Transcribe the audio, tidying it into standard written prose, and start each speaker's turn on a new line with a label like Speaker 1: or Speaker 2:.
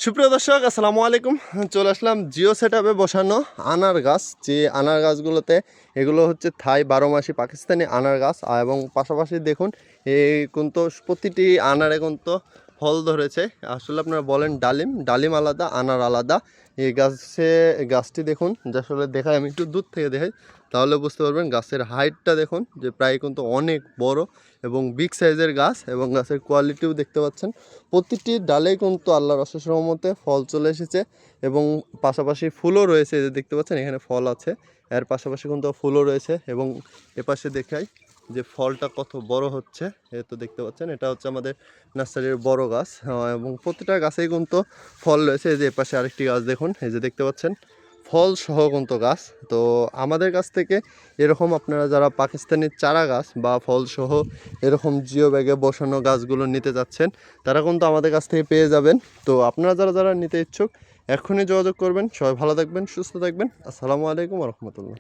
Speaker 1: সুপ্রিয় দর্শক আসসালামু আলাইকুম। চলে আসলাম জিও সেটআপে বসানো আনার গাছ। যে আনার গাছগুলোতে এগুলো হচ্ছে থাই 12 মাসি পাকিস্তানি আনার গাছ। এবং পাশাপাশি দেখুন এই কিন্তু প্রতিটি আনারে কিন্তু ফল ধরেছে। আসলে আপনারা বলেন ডালিম, ডালিম আলাদা, আনার আলাদা। এই গাছটি দেখুন, যে আসলে দেখাই, আমি একটু দূর থেকে দেখাই তাহলে বুঝতে পারবেন। গাছের হাইটটা দেখুন যে প্রায় কিন্তু অনেক বড় এবং বিগ সাইজের গাছ, এবং গাছের কোয়ালিটিও দেখতে পাচ্ছেন। প্রতিটি ডালেই কিন্তু আল্লাহর অশেষ রহমতে ফল চলে এসেছে, এবং পাশাপাশি ফুলও রয়েছে। যে দেখতে পাচ্ছেন এখানে ফল আছে, এর পাশাপাশি কিন্তু ফুলও রয়েছে। এবং এপাশে দেখাই যে ফলটা কত বড় হচ্ছে। এ তো দেখতে পাচ্ছেন, এটা হচ্ছে আমাদের নার্সারির বড় গাছ, এবং প্রতিটা গাছেই কিন্তু ফল রয়েছে। এই যে এপাশে আরেকটি গাছ দেখুন, এই যে দেখতে পাচ্ছেন ফল সহ কিন্তু গাছ। তো আমাদের কাছ থেকে এরকম আপনারা যারা পাকিস্তানি চারা গাছ বা ফল সহ এরকম জিও ব্যাগে বসানো গাছগুলো নিতে যাচ্ছেন, তারা কিন্তু আমাদের কাছ থেকে পেয়ে যাবেন। তো আপনারা যারা যারা নিতে ইচ্ছুক এখনই যোগাযোগ করবেন। সবাই ভালো থাকবেন, সুস্থ থাকবেন। আসসালামু আলাইকুম ওয়া রাহমাতুল্লাহ।